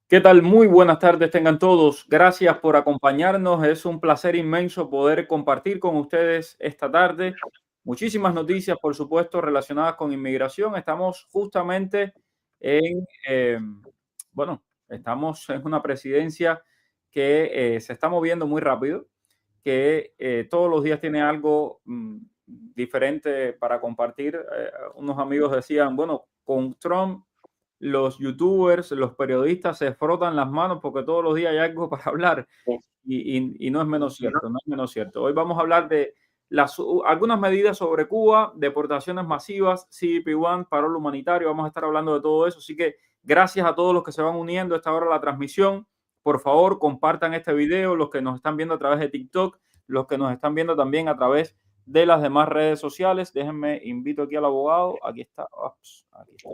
¿Qué tal? Muy buenas tardes tengan todos. Gracias por acompañarnos. Es un placer inmenso poder compartir con ustedes esta tarde. Muchísimas noticias, por supuesto, relacionadas con inmigración. Estamos justamente en, bueno, estamos en una presidencia que se está moviendo muy rápido, que todos los días tiene algo diferente para compartir. Unos amigos decían, bueno, con Trump los youtubers, los periodistas se frotan las manos porque todos los días hay algo para hablar y no es menos cierto, no es menos cierto. Hoy vamos a hablar de algunas medidas sobre Cuba, deportaciones masivas, CBP-1, parol humanitario, vamos a estar hablando de todo eso, así que gracias a todos los que se van uniendo a esta hora a la transmisión. Por favor, compartan este video, los que nos están viendo a través de TikTok, los que nos están viendo también a través de las demás redes sociales. Déjenme, invito aquí al abogado, aquí está, ups, aquí está.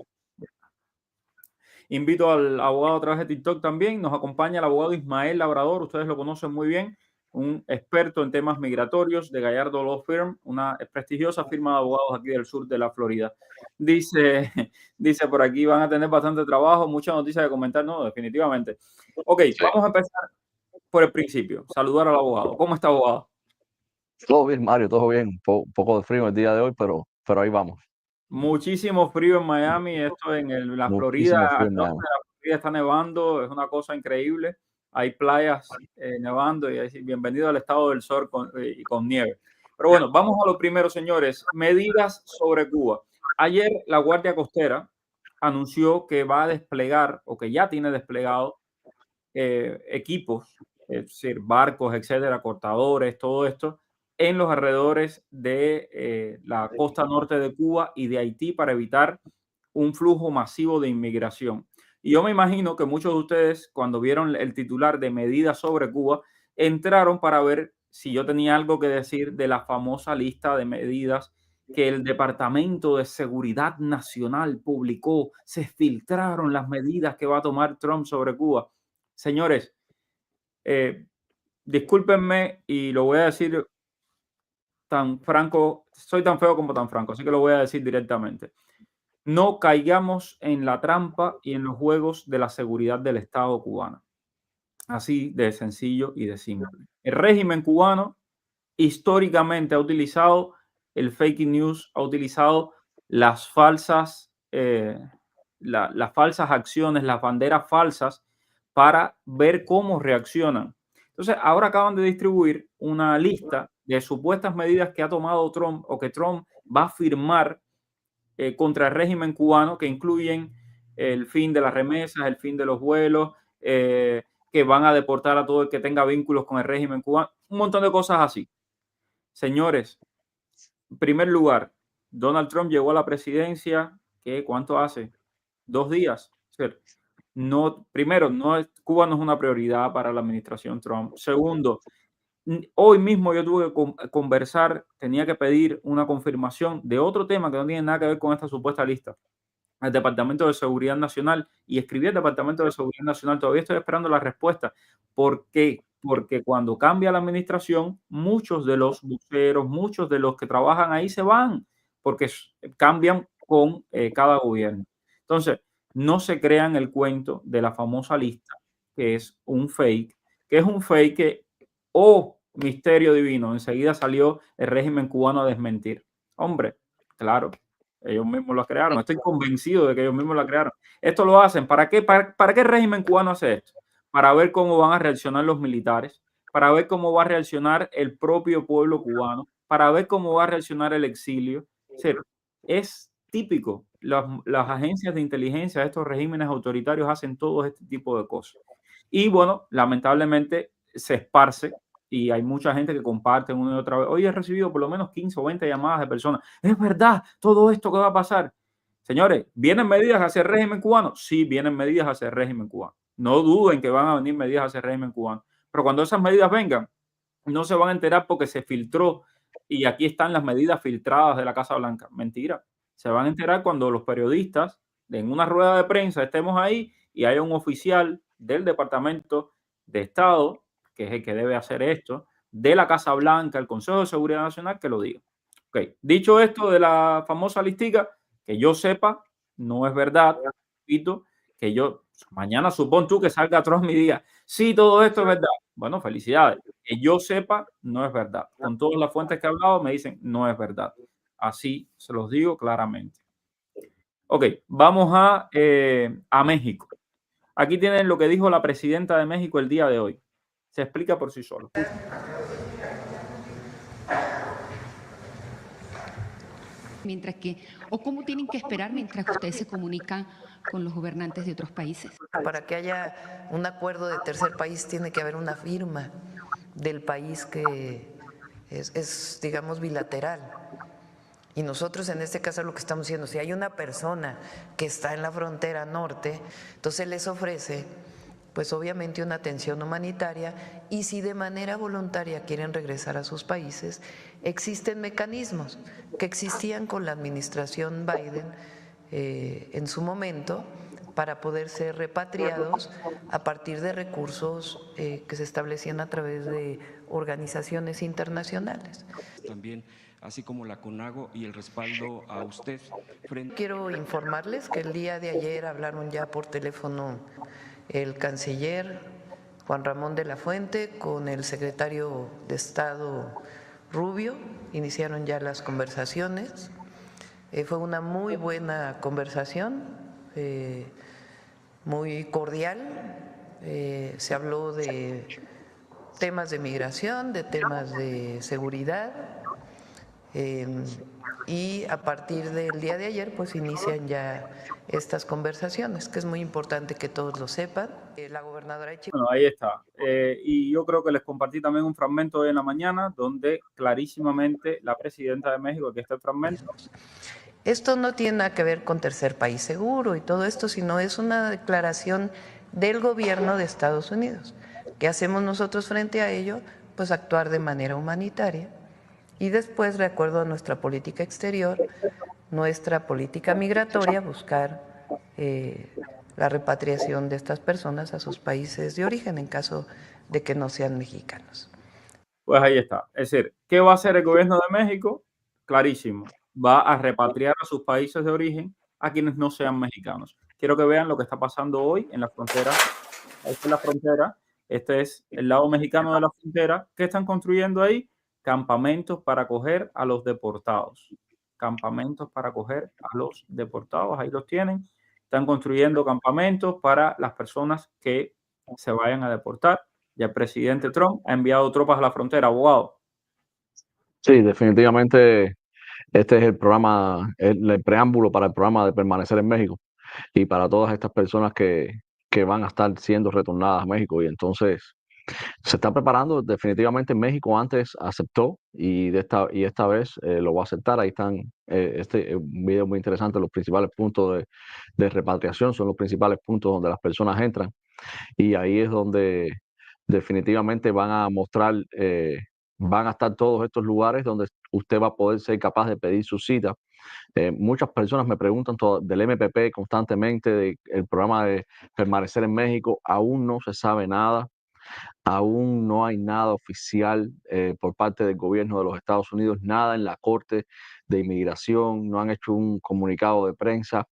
Invito al abogado a través de TikTok también. Nos acompaña el abogado Ismael Labrador. Ustedes lo conocen muy bien. Un experto en temas migratorios de Gallardo Law Firm, una prestigiosa firma de abogados aquí del sur de la Florida. Dice, dice por aquí, van a tener bastante trabajo, muchas noticias de comentar. No, definitivamente. Ok, Sí. vamos a empezar por el principio. Saludar al abogado. ¿Cómo está, abogado? Todo bien, Mario, todo bien. Un poco de frío el día de hoy, pero ahí vamos. Muchísimo frío en Miami, esto en la Florida, Muchísimo frío al en norte Miami. de la Florida está nevando, es una cosa increíble. Hay playas nevando y bienvenido al estado del sol y con nieve. Pero bueno, vamos a lo primero, señores. Medidas sobre Cuba. Ayer la Guardia Costera anunció que va a desplegar o que ya tiene desplegado equipos, es decir, barcos, etcétera, cortadores, todo esto, en los alrededores de la costa norte de Cuba y de Haití para evitar un flujo masivo de inmigración. Y yo me imagino que muchos de ustedes, cuando vieron el titular de medidas sobre Cuba, entraron para ver si yo tenía algo que decir de la famosa lista de medidas que el Departamento de Seguridad Nacional publicó. Se filtraron las medidas que va a tomar Trump sobre Cuba. Señores, eh, discúlpenme y lo voy a decir tan franco, soy tan feo como tan franco, así que lo voy a decir directamente. No caigamos en la trampa y en los juegos de la seguridad del Estado cubano. Así de sencillo y de simple. El régimen cubano históricamente ha utilizado el fake news, ha utilizado las falsas, las falsas acciones, las banderas falsas para ver cómo reaccionan. Entonces, ahora acaban de distribuir una lista de supuestas medidas que ha tomado Trump o que Trump va a firmar contra el régimen cubano, que incluyen el fin de las remesas, el fin de los vuelos, que van a deportar a todo el que tenga vínculos con el régimen cubano, un montón de cosas así. Señores, en primer lugar, Donald Trump llegó a la presidencia, ¿qué? ¿Cuánto hace? 2 días. No, primero, Cuba no es una prioridad para la administración Trump. Segundo, hoy mismo yo tuve que conversar, tenía que pedir una confirmación de otro tema que no tiene nada que ver con esta supuesta lista al Departamento de Seguridad Nacional y escribí al Departamento de Seguridad Nacional. Todavía estoy esperando la respuesta. ¿Por qué? Porque cuando cambia la administración, muchos de los buceros, muchos de los que trabajan ahí se van, porque cambian con cada gobierno. Entonces, no se crean el cuento de la famosa lista, que es un fake, que, oh, misterio divino, enseguida salió el régimen cubano a desmentir. Hombre, claro, ellos mismos lo crearon. Estoy convencido de que ellos mismos la crearon. Esto lo hacen. ¿Para qué? ¿Para qué el régimen cubano hace esto? Para ver cómo van a reaccionar los militares, para ver cómo va a reaccionar el propio pueblo cubano, para ver cómo va a reaccionar el exilio. Es típico. Las agencias de inteligencia de estos regímenes autoritarios hacen todo este tipo de cosas. Y bueno, lamentablemente se esparce y hay mucha gente que comparte una y otra vez. Hoy he recibido por lo menos 15 o 20 llamadas de personas. Es verdad, todo esto que va a pasar. Señores, ¿vienen medidas hacia el régimen cubano? Sí, vienen medidas hacia el régimen cubano. No duden que van a venir medidas hacia el régimen cubano. Pero cuando esas medidas vengan, no se van a enterar porque se filtró y aquí están las medidas filtradas de la Casa Blanca. Mentira. Se van a enterar cuando los periodistas en una rueda de prensa estemos ahí y haya un oficial del Departamento de Estado, que es el que debe hacer esto, de la Casa Blanca, el Consejo de Seguridad Nacional, que lo diga. Okay. Dicho esto de la famosa listica, que yo sepa, no es verdad, repito, que yo Mañana supón tú que salga Trump y diga, sí, todo esto es verdad. Bueno, felicidades. Que yo sepa, no es verdad. Con todas las fuentes que he hablado me dicen, no es verdad. Así se los digo claramente. Ok, vamos a México. Aquí tienen lo que dijo la presidenta de México el día de hoy. Se explica por sí solo. Escuchen. Mientras que, o cómo tienen que esperar mientras que ustedes se comunican con los gobernantes de otros países. Para que haya un acuerdo de tercer país tiene que haber una firma del país que es, digamos, bilateral. Y nosotros en este caso lo que estamos diciendo, si hay una persona que está en la frontera norte, entonces les ofrece pues obviamente una atención humanitaria, y si de manera voluntaria quieren regresar a sus países, existen mecanismos que existían con la administración Biden en su momento para poder ser repatriados a partir de recursos que se establecían a través de organizaciones internacionales. También, así como la CONAGO y el respaldo a usted. Quiero informarles que el día de ayer hablaron ya por teléfono el canciller Juan Ramón de la Fuente con el secretario de Estado Rubio, iniciaron ya las conversaciones. Fue una muy buena conversación, muy cordial. Se habló de temas de migración, de temas de seguridad, y a partir del día de ayer pues inician ya estas conversaciones, que es muy importante que todos lo sepan. La gobernadora de Chihuahua. Bueno, ahí está. Y yo creo que les compartí también un fragmento hoy en la mañana donde clarísimamente la presidenta de México, aquí está el fragmento. Esto no tiene nada que ver con tercer país seguro y todo esto, sino es una declaración del gobierno de Estados Unidos. ¿Qué hacemos nosotros frente a ello? Pues actuar de manera humanitaria y después, de acuerdo a nuestra política exterior, nuestra política migratoria, buscar la repatriación de estas personas a sus países de origen en caso de que no sean mexicanos. Pues ahí está. Es decir, ¿qué va a hacer el gobierno de México? Clarísimo. Va a repatriar a sus países de origen a quienes no sean mexicanos. Quiero que vean lo que está pasando hoy en la frontera. Esta es la frontera. Este es el lado mexicano de la frontera. ¿Qué están construyendo ahí? Campamentos para acoger a los deportados. Campamentos para acoger a los deportados. Ahí los tienen. Están construyendo campamentos para las personas que se vayan a deportar. Ya el presidente Trump ha enviado tropas a la frontera, abogado. Sí, definitivamente este es el programa, el preámbulo para el programa de permanecer en México y para todas estas personas que van a estar siendo retornadas a México. Y entonces se está preparando. Definitivamente México antes aceptó y esta vez lo va a aceptar. Ahí están, un video muy interesante, los principales puntos de repatriación, son los principales puntos donde las personas entran, y ahí es donde definitivamente van a mostrar, van a estar todos estos lugares donde usted va a poder ser capaz de pedir su cita. Muchas personas me preguntan del MPP constantemente, del programa de permanecer en México. Aún no se sabe nada. Aún no hay nada oficial por parte del gobierno de los Estados Unidos, nada en la Corte de Inmigración, no han hecho un comunicado de prensa.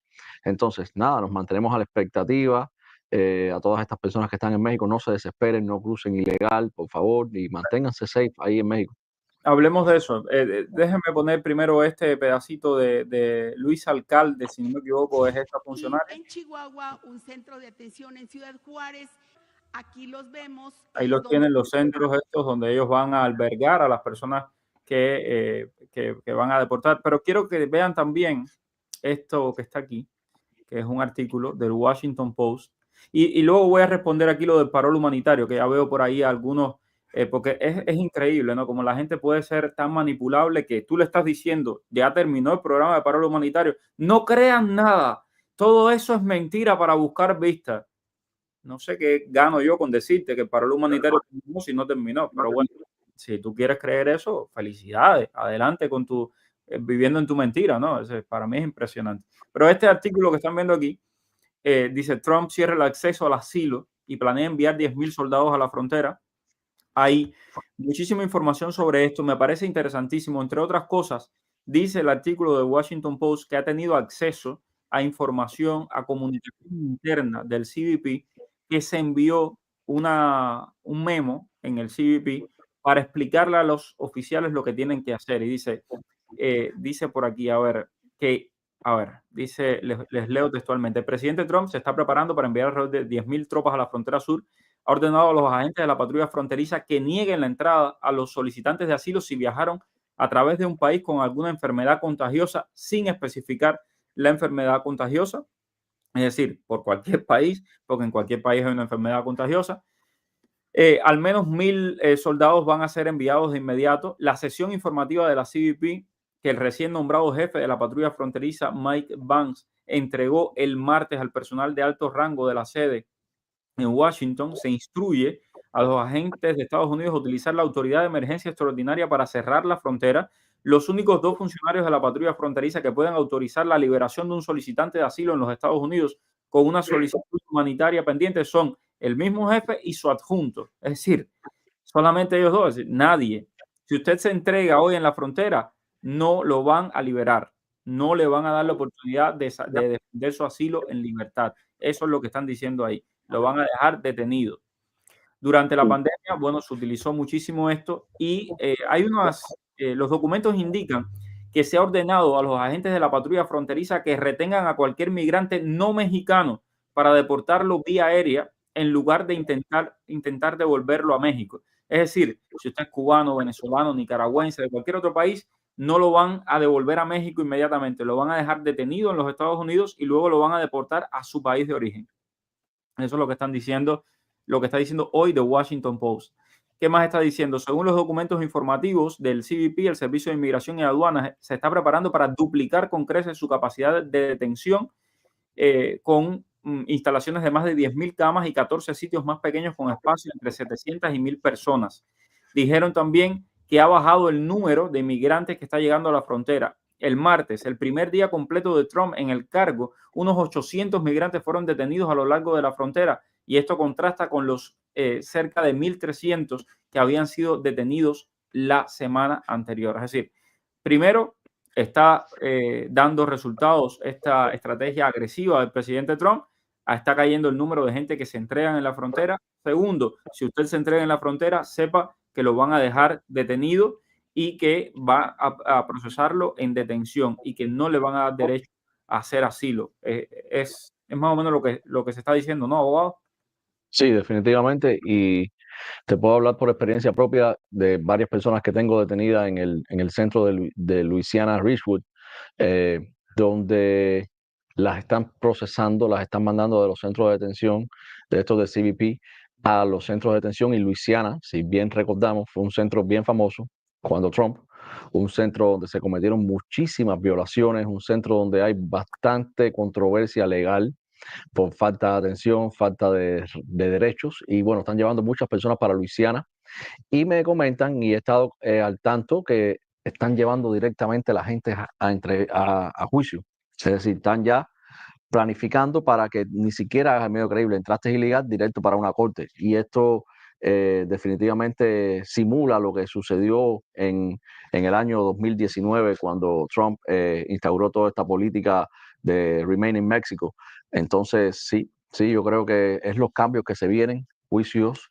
Entonces, nada, nos mantenemos a la expectativa. A todas estas personas que están en México, no se desesperen, no crucen ilegal, por favor, y manténganse safe ahí en México. Hablemos de eso. Déjenme poner primero este pedacito de Luis Alcalde, si no me equivoco, es esta funcionaria. En Chihuahua, un centro de atención en Ciudad Juárez. Aquí los vemos. Ahí los tienen los centros estos donde ellos van a albergar a las personas que van a deportar. Pero quiero que vean también esto que está aquí, que es un artículo del Washington Post. Y luego voy a responder aquí lo del paro humanitario, que ya veo por ahí algunos, porque es increíble, ¿no? Como la gente puede ser tan manipulable que tú le estás diciendo, ya terminó el programa de paro humanitario. No crean nada. Todo eso es mentira para buscar vistas. No sé qué gano yo con decirte que el paro humanitario terminó si no terminó, pero bueno, si tú quieres creer eso, felicidades, adelante con tu, viviendo en tu mentira, ¿no? Para mí es impresionante. Pero este artículo que están viendo aquí dice: Trump cierra el acceso al asilo y planea enviar 10,000 soldados a la frontera. Hay muchísima información sobre esto, me parece interesantísimo. Entre otras cosas, dice el artículo de Washington Post que ha tenido acceso a información, a comunicación interna del CBP, que se envió un memo en el CBP para explicarle a los oficiales lo que tienen que hacer. Y dice por aquí, les leo textualmente: el presidente Trump se está preparando para enviar alrededor de 10.000 tropas a la frontera sur. Ha ordenado a los agentes de la patrulla fronteriza que nieguen la entrada a los solicitantes de asilo si viajaron a través de un país con alguna enfermedad contagiosa, sin especificar la enfermedad contagiosa, es decir, por cualquier país, porque en cualquier país hay una enfermedad contagiosa. Al menos 1.000 soldados van a ser enviados de inmediato. La sesión informativa de la CBP, que el recién nombrado jefe de la patrulla fronteriza, Mike Vance, entregó el martes al personal de alto rango de la sede en Washington, se instruye a los agentes de Estados Unidos a utilizar la autoridad de emergencia extraordinaria para cerrar la frontera. Los únicos 2 funcionarios de la patrulla fronteriza que pueden autorizar la liberación de un solicitante de asilo en los Estados Unidos con una solicitud humanitaria pendiente son el mismo jefe y su adjunto. Es decir, solamente ellos dos, es decir, nadie. Si usted se entrega hoy en la frontera, no lo van a liberar. No le van a dar la oportunidad de defender su asilo en libertad. Eso es lo que están diciendo ahí. Lo van a dejar detenido. Durante la pandemia, bueno, se utilizó muchísimo esto y los documentos indican que se ha ordenado a los agentes de la patrulla fronteriza que retengan a cualquier migrante no mexicano para deportarlo vía aérea en lugar de intentar devolverlo a México. Es decir, si usted es cubano, venezolano, nicaragüense, de cualquier otro país, no lo van a devolver a México inmediatamente, lo van a dejar detenido en los Estados Unidos y luego lo van a deportar a su país de origen. Eso es lo que están diciendo, lo que está diciendo hoy The Washington Post. ¿Qué más está diciendo? Según los documentos informativos del CBP, el Servicio de Inmigración y Aduanas se está preparando para duplicar con creces su capacidad de detención con instalaciones de más de 10.000 camas y 14 sitios más pequeños con espacio entre 700 y 1.000 personas. Dijeron también que ha bajado el número de inmigrantes que está llegando a la frontera. El martes, el primer día completo de Trump en el cargo, unos 800 migrantes fueron detenidos a lo largo de la frontera y esto contrasta con los cerca de 1.300 que habían sido detenidos la semana anterior. Es decir, primero, está dando resultados esta estrategia agresiva del presidente Trump, está cayendo el número de gente que se entregan en la frontera. Segundo, si usted se entrega en la frontera, sepa que lo van a dejar detenido y que va a procesarlo en detención y que no le van a dar derecho a hacer asilo. Es más o menos lo que se está diciendo, ¿no, abogado? Sí, definitivamente. Y te puedo hablar por experiencia propia de varias personas que tengo detenidas en el centro de Louisiana, Richwood, donde las están procesando, las están mandando de los centros de detención de estos de CBP a los centros de detención. Y Louisiana, si bien recordamos, fue un centro bien famoso cuando Trump, un centro donde se cometieron muchísimas violaciones, un centro donde hay bastante controversia legal por falta de atención, falta de derechos. Y bueno, están llevando muchas personas para Luisiana y me comentan, y he estado al tanto, que están llevando directamente a la gente a juicio. Es decir, están ya planificando para que ni siquiera es medio creíble, entraste ilegal directo para una corte. Y esto definitivamente simula lo que sucedió en el año 2019 cuando Trump instauró toda esta política de Remain in Mexico. Entonces, sí, yo creo que es los cambios que se vienen, juicios,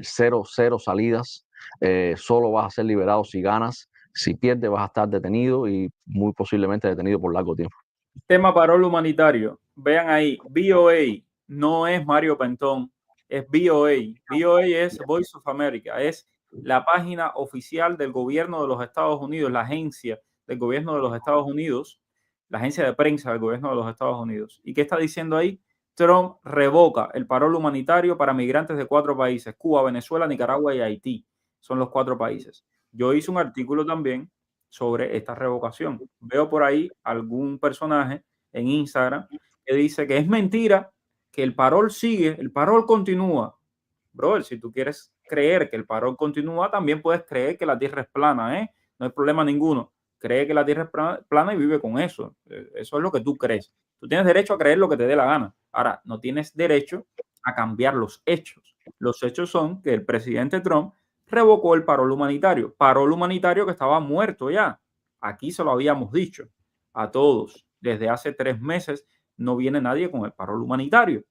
cero salidas, solo vas a ser liberado si ganas, si pierdes vas a estar detenido y muy posiblemente detenido por largo tiempo. Tema parol humanitario. Vean ahí, VOA no es Mario Pentón, es VOA. VOA es Voice of America, es la página oficial del gobierno de los Estados Unidos, la agencia del gobierno de los Estados Unidos, la agencia de prensa del gobierno de los Estados Unidos. ¿Y qué está diciendo ahí? Trump revoca el parol humanitario para migrantes de 4 países, Cuba, Venezuela, Nicaragua y Haití. Son los 4 países. Yo hice un artículo también sobre esta revocación. Veo por ahí algún personaje en Instagram que dice que es mentira, que el parol sigue, el parol continúa. Brother, si tú quieres creer que el parol continúa, también puedes creer que la Tierra es plana, ¿eh? No hay problema ninguno. Cree que la Tierra es plana y vive con eso. Eso es lo que tú crees. Tú tienes derecho a creer lo que te dé la gana. Ahora, no tienes derecho a cambiar los hechos. Los hechos son que el presidente Trump revocó el parol humanitario que estaba muerto ya. Aquí se lo habíamos dicho a todos desde hace 3 meses no viene nadie con el parol humanitario.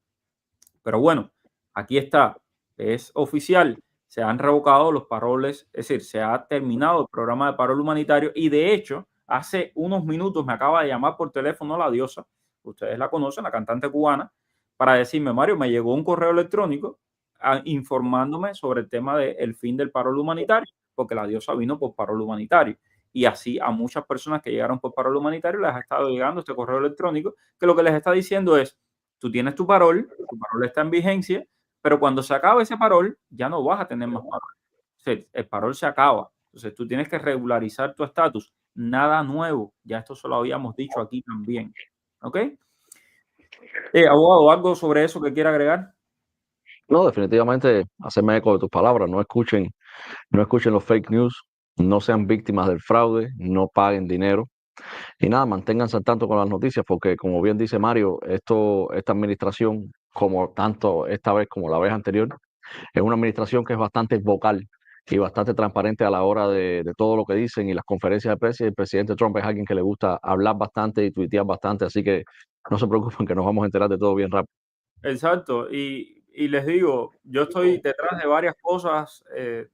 Pero bueno, aquí está, es oficial, se han revocado los paroles, es decir, se ha terminado el programa de parol humanitario y de hecho, hace unos minutos me acaba de llamar por teléfono la Diosa, ustedes la conocen, la cantante cubana, para decirme, Mario, me llegó un correo electrónico informándome sobre el tema del fin del parol humanitario, porque la Diosa vino por parol humanitario. Y así a muchas personas que llegaron por parol humanitario les ha estado llegando este correo electrónico que lo que les está diciendo es, tú tienes tu parol está en vigencia, pero cuando se acaba ese parol, ya no vas a tener más parol. O sea, el parol se acaba. Entonces tú tienes que regularizar tu estatus. Nada nuevo. Ya esto se lo habíamos dicho aquí también. ¿Ok? Abogado, ¿algo sobre eso que quiera agregar? No, definitivamente hacerme eco de tus palabras. No escuchen los fake news, no sean víctimas del fraude, no paguen dinero. Y nada, manténganse al tanto con las noticias, porque como bien dice Mario, esta administración, como tanto esta vez como la vez anterior, es una administración que es bastante vocal y bastante transparente a la hora de todo lo que dicen y las conferencias de prensa. Y el presidente Trump es alguien que le gusta hablar bastante y tuitear bastante, así que no se preocupen que nos vamos a enterar de todo bien rápido. Exacto, y les digo, yo estoy detrás de varias cosas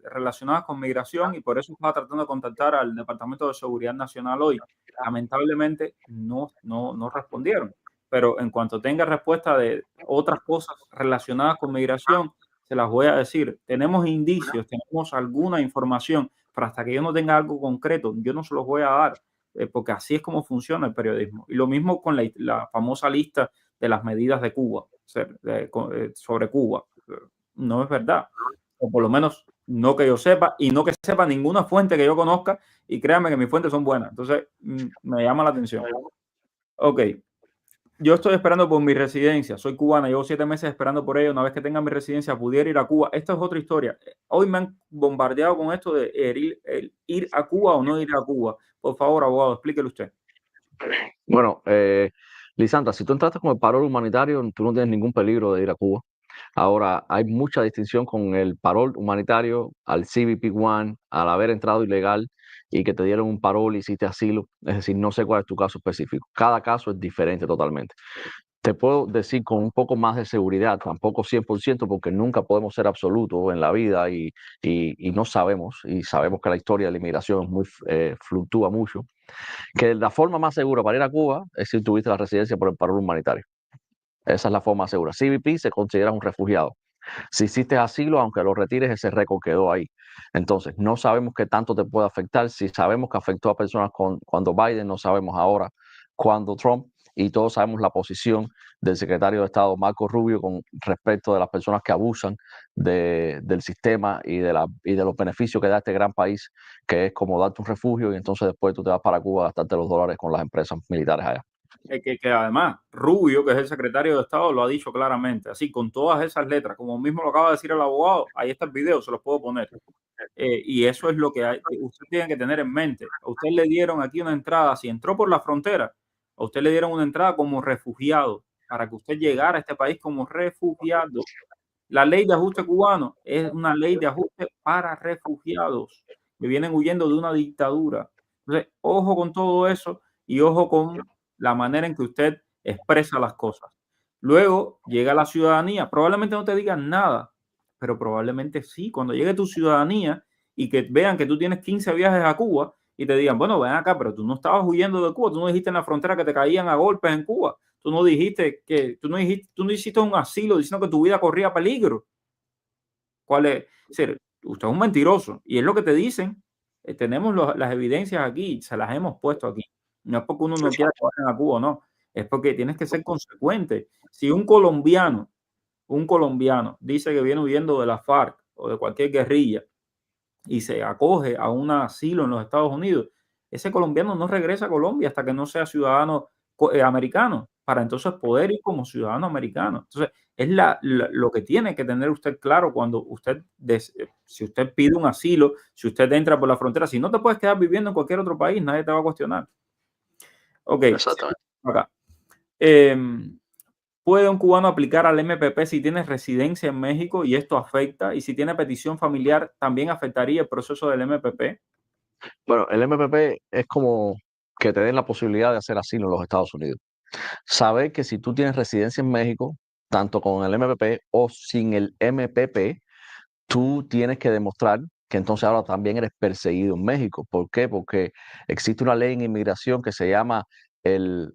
relacionadas con migración y por eso estaba tratando de contactar al Departamento de Seguridad Nacional hoy. Lamentablemente no respondieron, pero en cuanto tenga respuesta de otras cosas relacionadas con migración, se las voy a decir. Tenemos indicios, tenemos alguna información, pero hasta que yo no tenga algo concreto, yo no se los voy a dar, porque así es como funciona el periodismo. Y lo mismo con la famosa lista de las medidas de Cuba, sobre Cuba. No es verdad. O por lo menos no que yo sepa y no que sepa ninguna fuente que yo conozca y créanme que mis fuentes son buenas. Entonces, me llama la atención. Ok. Yo estoy esperando por mi residencia. Soy cubana. Llevo 7 meses esperando por ella. Una vez que tenga mi residencia, pudiera ir a Cuba. Esta es otra historia. Hoy me han bombardeado con esto de ir a Cuba o no ir a Cuba. Por favor, abogado, explíquele usted. Bueno, Lisandra, si tú entraste con el parol humanitario, tú no tienes ningún peligro de ir a Cuba. Ahora, hay mucha distinción con el parol humanitario al CBP-1, al haber entrado ilegal y que te dieron un parol y hiciste asilo. Es decir, no sé cuál es tu caso específico. Cada caso es diferente totalmente. Te puedo decir con un poco más de seguridad, tampoco 100%, porque nunca podemos ser absolutos en la vida y no sabemos, y sabemos que la historia de la inmigración es fluctúa mucho, que la forma más segura para ir a Cuba es si tuviste la residencia por el parol humanitario. Esa es la forma segura. CBP se considera un refugiado. Si hiciste asilo, aunque lo retires, ese récord quedó ahí. Entonces, no sabemos qué tanto te puede afectar. Si sabemos que afectó a personas cuando Biden, no sabemos ahora cuando Trump, y todos sabemos la posición del secretario de Estado, Marco Rubio, con respecto de las personas que abusan del sistema y de los beneficios que da este gran país, que es como darte un refugio y entonces después tú te vas para Cuba a gastarte los dólares con las empresas militares allá. Que además Rubio, que es el secretario de Estado, lo ha dicho claramente, así con todas esas letras, como mismo lo acaba de decir el abogado, ahí está el video, se los puedo poner. Y eso es lo que usted tiene que tener en mente. A usted le dieron aquí una entrada, si entró por la frontera, a usted le dieron una entrada como refugiado, para que usted llegara a este país como refugiado. La ley de ajuste cubano es una ley de ajuste para refugiados que vienen huyendo de una dictadura. Entonces, ojo con todo eso y ojo con la manera en que usted expresa las cosas. Luego llega la ciudadanía. Probablemente no te digan nada, pero probablemente sí. Cuando llegue tu ciudadanía y que vean que tú tienes 15 viajes a Cuba y te digan, bueno, ven acá, pero tú no estabas huyendo de Cuba, tú no dijiste en la frontera que te caían a golpes en Cuba. Tú no dijiste que, tú no hiciste un asilo diciendo que tu vida corría peligro. ¿Cuál es? Es decir, usted es un mentiroso y es lo que te dicen. Tenemos las evidencias aquí, se las hemos puesto aquí. No es porque uno no quiera que vayan a Cuba, no. Es porque tienes que ser consecuente. Si un colombiano dice que viene huyendo de la FARC o de cualquier guerrilla y se acoge a un asilo en los Estados Unidos, ese colombiano no regresa a Colombia hasta que no sea ciudadano americano, para entonces poder ir como ciudadano americano. Entonces, es lo que tiene que tener usted claro cuando si usted pide un asilo, si usted entra por la frontera, si no te puedes quedar viviendo en cualquier otro país, nadie te va a cuestionar. Ok, Exactamente. acá. ¿Puede un cubano aplicar al MPP si tiene residencia en México y esto afecta? Y si tiene petición familiar, ¿también afectaría el proceso del MPP? Bueno, el MPP es como que te den la posibilidad de hacer asilo en los Estados Unidos. Saber que si tú tienes residencia en México, tanto con el MPP o sin el MPP, tú tienes que demostrar que entonces ahora también eres perseguido en México. ¿Por qué? Porque existe una ley en inmigración que se llama el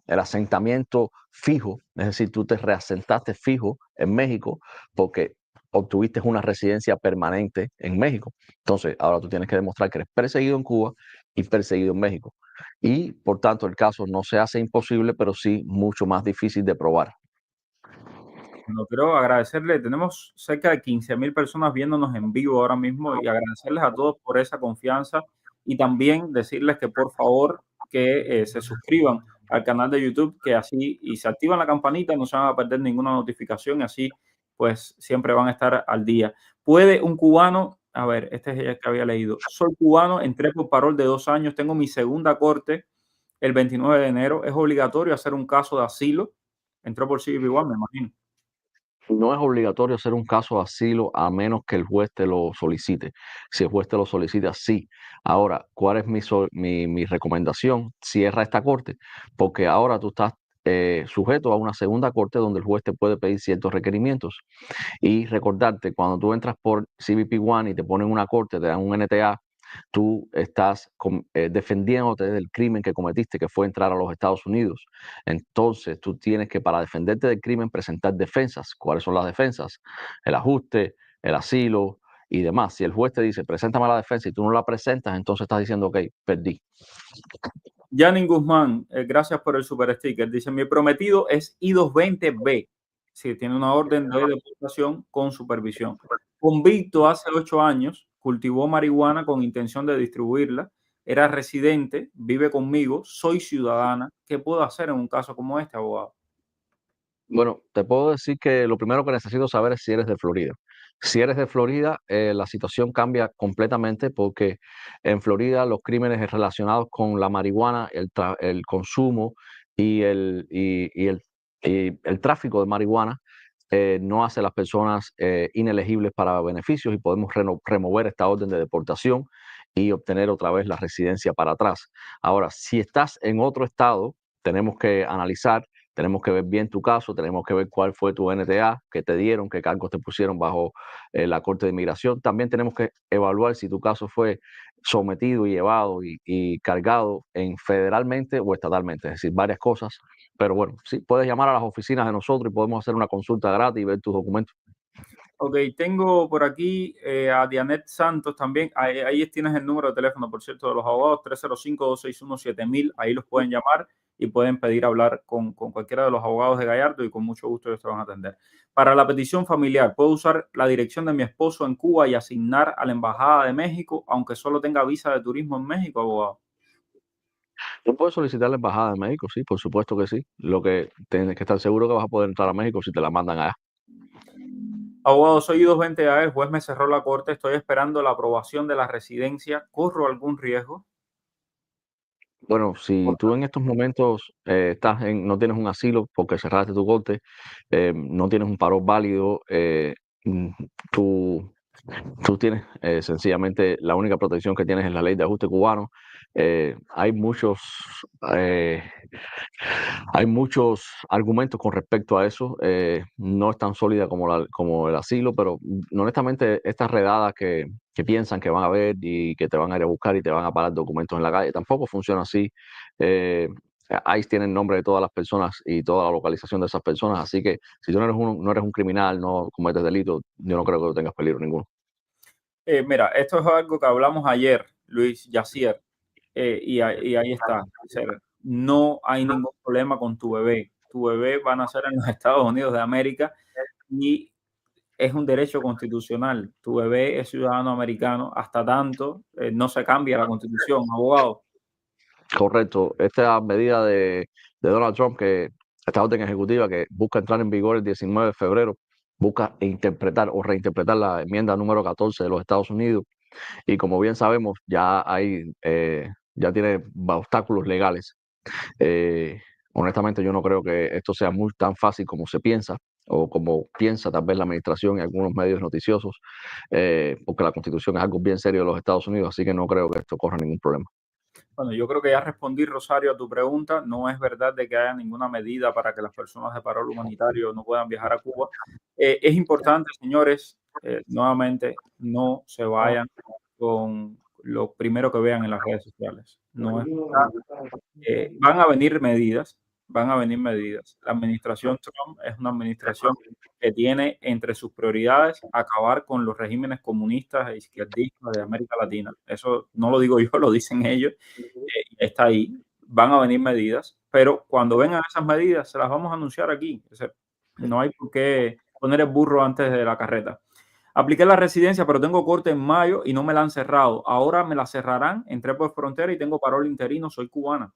asentamiento fijo, es decir, tú te reasentaste fijo en México porque obtuviste una residencia permanente en México. Entonces, ahora tú tienes que demostrar que eres perseguido en Cuba y perseguido en México. Y por tanto, el caso no se hace imposible, pero sí mucho más difícil de probar. Bueno, quiero agradecerle, tenemos cerca de 15.000 personas viéndonos en vivo ahora mismo y agradecerles a todos por esa confianza y también decirles que por favor que se suscriban al canal de YouTube, que así y se activan la campanita, no se van a perder ninguna notificación y así pues siempre van a estar al día. ¿Puede un cubano, a ver, este es el que había leído, soy cubano, entré por parol de 2 años, tengo mi segunda corte el 29 de enero, es obligatorio hacer un caso de asilo? Entró por CBP-1, me imagino. No es obligatorio hacer un caso de asilo a menos que el juez te lo solicite. Si el juez te lo solicita, sí. Ahora, ¿cuál es mi recomendación? Cierra esta corte, porque ahora tú estás sujeto a una segunda corte donde el juez te puede pedir ciertos requerimientos. Y recordarte, cuando tú entras por CBP-1 y te ponen una corte, te dan un NTA, tú estás defendiéndote del crimen que cometiste, que fue entrar a los Estados Unidos. Entonces, tú tienes que, para defenderte del crimen, presentar defensas. ¿Cuáles son las defensas? El ajuste, el asilo y demás. Si el juez te dice, preséntame la defensa y tú no la presentas, entonces estás diciendo, ok, perdí. Yanin Guzmán, gracias por el super sticker. Dice, mi prometido es I-220B. Sí, tiene una orden de deportación con supervisión. Convicto hace 8 años, cultivó marihuana con intención de distribuirla. Era residente, vive conmigo, soy ciudadana. ¿Qué puedo hacer en un caso como este, abogado? Bueno, te puedo decir que lo primero que necesito saber es si eres de Florida. Si eres de Florida, la situación cambia completamente porque en Florida los crímenes relacionados con la marihuana, el consumo y el tráfico de marihuana no hace a las personas inelegibles para beneficios y podemos remover esta orden de deportación y obtener otra vez la residencia para atrás. Ahora, si estás en otro estado, tenemos que analizar. Tenemos que ver bien tu caso, tenemos que ver cuál fue tu NTA, qué te dieron, qué cargos te pusieron bajo la Corte de Inmigración. También tenemos que evaluar si tu caso fue sometido y llevado y cargado federalmente o estatalmente, es decir, varias cosas. Pero bueno, sí, puedes llamar a las oficinas de nosotros y podemos hacer una consulta gratis y ver tus documentos. Ok, tengo por aquí a Dianet Santos también. Ahí tienes el número de teléfono, por cierto, de los abogados, 305-261-7000. Ahí los pueden llamar y pueden pedir hablar con cualquiera de los abogados de Gallardo y con mucho gusto ellos te van a atender. Para la petición familiar, puedo usar la dirección de mi esposo en Cuba y asignar a la Embajada de México, aunque solo tenga visa de turismo en México, abogado. Tú puedes solicitar la embajada de México, sí, por supuesto que sí. Lo que tienes que estar seguro que vas a poder entrar a México si te la mandan allá. Abogado, soy I-220A, el juez me cerró la corte, estoy esperando la aprobación de la residencia. ¿Corro algún riesgo? Bueno, si tú en estos momentos no tienes un asilo porque cerraste tu corte, no tienes un paro válido, mm, tú, tú tienes sencillamente la única protección que tienes es la ley de ajuste cubano. Hay eh, hay muchos argumentos con respecto a eso. No es tan sólida como el asilo, pero honestamente estas redadas que piensan que van a ver y que te van a ir a buscar y te van a parar documentos en la calle, tampoco funciona así. Eh, ICE tiene el nombre de todas las personas y toda la localización de esas personas, así que si tú no eres un criminal, no cometes delito, yo no creo que tengas peligro ninguno. Mira, esto es algo que hablamos ayer, Luis Yacier, y ahí está. Dice, no hay ningún problema con tu bebé. Tu bebé va a nacer en los Estados Unidos de América y es un derecho constitucional. Tu bebé es ciudadano americano, hasta tanto no se cambia la constitución, abogado. Correcto. Esta medida de Donald Trump, esta orden ejecutiva que busca entrar en vigor el 19 de febrero, busca interpretar o reinterpretar la enmienda número 14 de los Estados Unidos. Y como bien sabemos, ya tiene obstáculos legales. Honestamente, yo no creo que esto sea tan fácil como se piensa o como piensa tal vez la administración y algunos medios noticiosos, porque la Constitución es algo bien serio de los Estados Unidos, así que no creo que esto corra ningún problema. Bueno, yo creo que ya respondí, Rosario, a tu pregunta. No es verdad de que haya ninguna medida para que las personas de parol humanitario no puedan viajar a Cuba. Es importante, señores, nuevamente, no se vayan con lo primero que vean en las redes sociales. No es verdad. Van a venir medidas, van a venir medidas. La administración Trump es una administración que tiene entre sus prioridades acabar con los regímenes comunistas e izquierdistas de América Latina. Eso no lo digo yo, lo dicen ellos. Está ahí. Van a venir medidas, pero cuando vengan esas medidas se las vamos a anunciar aquí. O sea, no hay por qué poner el burro antes de la carreta. Apliqué la residencia, pero tengo corte en mayo y no me la han cerrado. Ahora me la cerrarán. Entré por frontera y tengo parol interino. Soy cubana.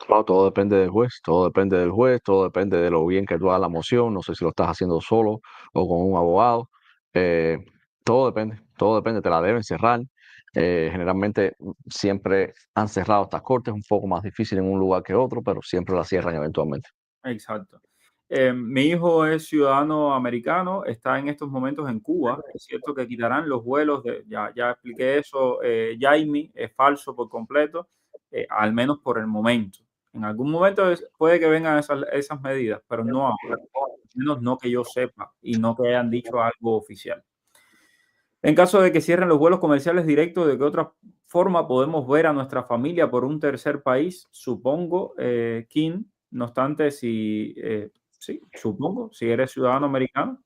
Claro, todo depende del juez, todo depende del juez, todo depende de lo bien que tú hagas la moción. No sé si lo estás haciendo solo o con un abogado. eh, todo depende, te la deben cerrar. Generalmente siempre han cerrado estas cortes, un poco más difícil en un lugar que otro, pero siempre la cierran eventualmente. Exacto. Mi hijo es ciudadano americano, está en estos momentos en Cuba. Es cierto que quitarán los vuelos, ya expliqué eso. Jaime, es falso por completo, al menos por el momento. En algún momento puede que vengan esas medidas, pero no ahora. Al menos no que yo sepa y no que hayan dicho algo oficial. En caso de que cierren los vuelos comerciales directos, ¿de qué otra forma podemos ver a nuestra familia por un tercer país? Supongo, Kim, no obstante, sí, supongo, si eres ciudadano americano.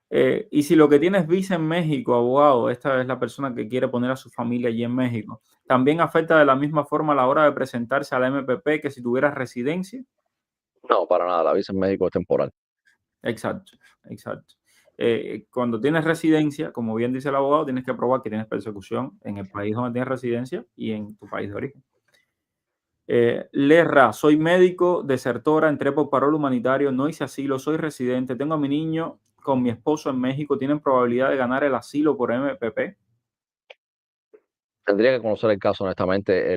Y si lo que tienes visa en México, abogado, esta es la persona que quiere poner a su familia allí en México, ¿también afecta de la misma forma a la hora de presentarse a la MPP que si tuvieras residencia? No, para nada, la visa en México es temporal. Exacto, exacto. Cuando tienes residencia, como bien dice el abogado, tienes que probar que tienes persecución en el país donde tienes residencia y en tu país de origen. Lerra, soy médico, desertora, entré por parol humanitario, no hice asilo, soy residente, tengo a mi niño con mi esposo en México, ¿tienen probabilidad de ganar el asilo por MPP? Tendría que conocer el caso, honestamente.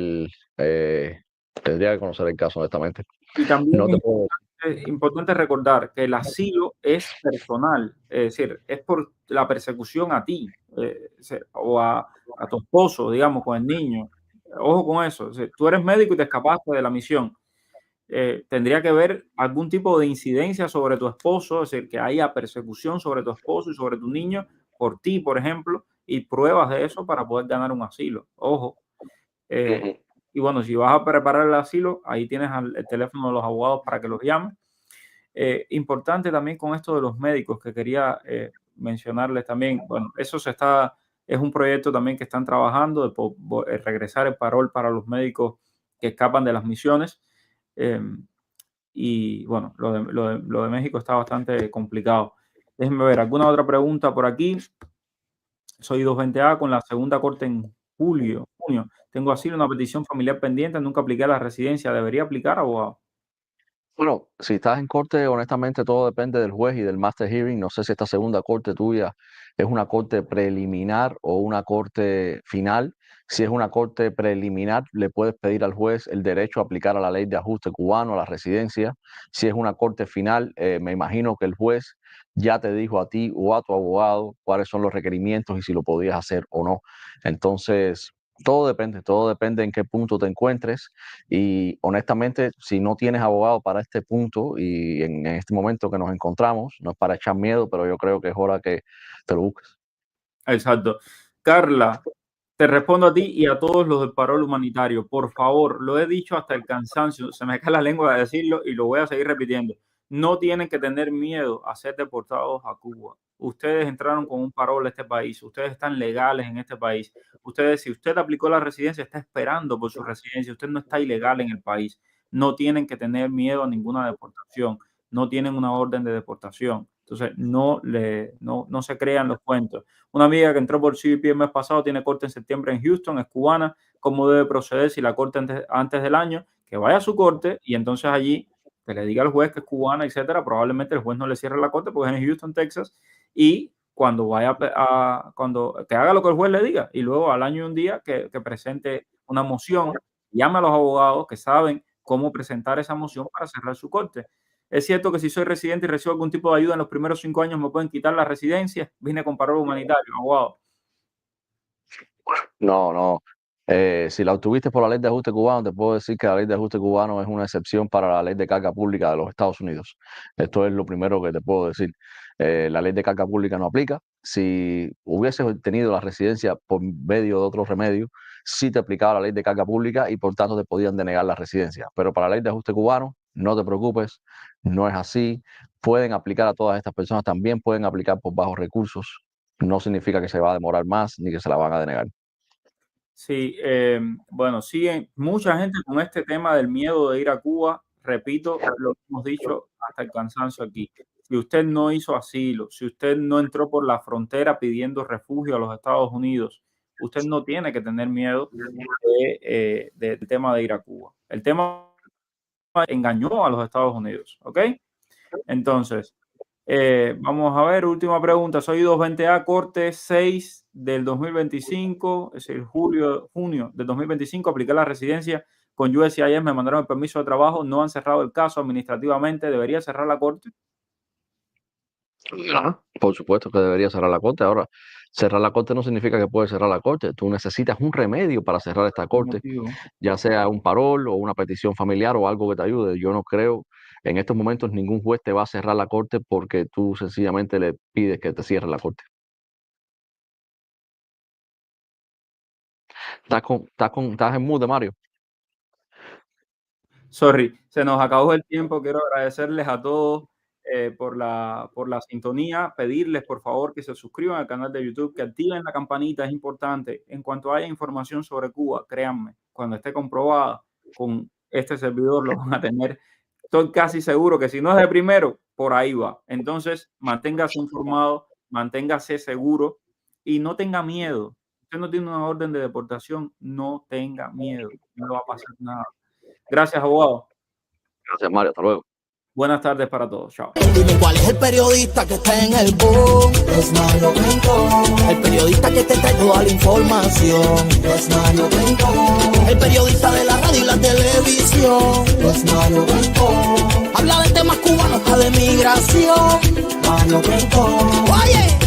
Tendría que conocer el caso, honestamente. Y también No te puedo. es importante recordar que el asilo es personal, es decir, es por la persecución a ti o a tu esposo, digamos, con el niño. Ojo con eso. O sea, tú eres médico y te escapaste de la misión. Tendría que haber algún tipo de incidencia sobre tu esposo, es decir, que haya persecución sobre tu esposo y sobre tu niño por ti, por ejemplo, y pruebas de eso para poder ganar un asilo. Ojo. Ujú. Y bueno, si vas a preparar el asilo, ahí tienes el teléfono de los abogados para que los llames. Importante también con esto de los médicos que quería mencionarles también. Bueno, es un proyecto también que están trabajando de regresar el parol para los médicos que escapan de las misiones. Y bueno, lo de México está bastante complicado. Déjenme ver, ¿alguna otra pregunta por aquí? Soy 220A con la segunda corte en junio. Tengo asilo, una petición familiar pendiente, nunca apliqué a la residencia. ¿Debería aplicar, abogado? Bueno, si estás en corte, honestamente todo depende del juez y del master hearing. No sé si esta segunda corte tuya es una corte preliminar o una corte final. Si es una corte preliminar, le puedes pedir al juez el derecho a aplicar a la ley de ajuste cubano, a la residencia. Si es una corte final, me imagino que el juez ya te dijo a ti o a tu abogado cuáles son los requerimientos y si lo podías hacer o no. Entonces, todo depende en qué punto te encuentres. Y honestamente, si no tienes abogado para este punto y en este momento que nos encontramos, no es para echar miedo, pero yo creo que es hora que te lo busques. Exacto. Carla, te respondo a ti y a todos los del parol humanitario. Por favor, lo he dicho hasta el cansancio, se me cae la lengua de decirlo y lo voy a seguir repitiendo. No tienen que tener miedo a ser deportados a Cuba. Ustedes entraron con un parol a este país, ustedes están legales en este país. Si usted aplicó la residencia, está esperando por su residencia, usted no está ilegal en el país. No tienen que tener miedo a ninguna deportación, no tienen una orden de deportación. Entonces, no se crean los cuentos. Una amiga que entró por CBP el mes pasado tiene corte en septiembre en Houston, es cubana. ¿Cómo debe proceder si la corte antes del año? Que vaya a su corte y entonces allí que le diga al juez que es cubana, etcétera. Probablemente el juez no le cierre la corte porque es en Houston, Texas. Y cuando que haga lo que el juez le diga y luego al año y un día que presente una moción, llame a los abogados que saben cómo presentar esa moción para cerrar su corte. Es cierto que si soy residente y recibo algún tipo de ayuda en los primeros 5 años me pueden quitar la residencia. Vine con parol humanitario, abogado. No, no. Si la obtuviste por la ley de ajuste cubano, te puedo decir que la ley de ajuste cubano es una excepción para la ley de carga pública de los Estados Unidos. Esto es lo primero que te puedo decir. La ley de carga pública no aplica. Si hubieses obtenido la residencia por medio de otro remedio, sí te aplicaba la ley de carga pública y por tanto te podían denegar la residencia. Pero para la ley de ajuste cubano, no te preocupes, no es así. Pueden aplicar a todas estas personas, también pueden aplicar por bajos recursos. No significa que se va a demorar más ni que se la van a denegar. Sí, bueno, siguen mucha gente con este tema del miedo de ir a Cuba. Repito lo que hemos dicho hasta el cansancio aquí. Si usted no hizo asilo, si usted no entró por la frontera pidiendo refugio a los Estados Unidos, usted no tiene que tener miedo del tema de ir a Cuba. El tema engañó a los Estados Unidos, ¿ok? Entonces, vamos a ver, última pregunta. Soy 220A, corte 6 del 2025, es decir, junio del 2025, apliqué la residencia con USCIS, me mandaron el permiso de trabajo, no han cerrado el caso administrativamente, ¿debería cerrar la corte? Por supuesto que debería cerrar la corte. Ahora, cerrar la corte no significa que puedes cerrar la corte. Tú necesitas un remedio para cerrar esta corte, ya sea un parol o una petición familiar o algo que te ayude. Yo no creo en estos momentos ningún juez te va a cerrar la corte porque tú sencillamente le pides que te cierre la corte. ¿Estás en mute, Mario? Sorry, se nos acabó el tiempo. Quiero agradecerles a todos por la sintonía, pedirles por favor que se suscriban al canal de YouTube, que activen la campanita, es importante. En cuanto haya información sobre Cuba, créanme, cuando esté comprobada con este servidor lo van a tener. Estoy casi seguro que si no es de primero, por ahí va. Entonces, manténgase informado, manténgase seguro y no tenga miedo. Usted no tiene una orden de deportación, no tenga miedo, no va a pasar nada. Gracias, abogado. Gracias, Mario. Hasta luego. Buenas tardes para todos. Chao. Dime cuál es el periodista que está en el boom. Es Mario Bento. El periodista que te trae toda la información. Es Mario Bento. El periodista de la radio y la televisión. Es Mario Bento. Habla de temas cubanos, de migración. Mario Bento. Oye.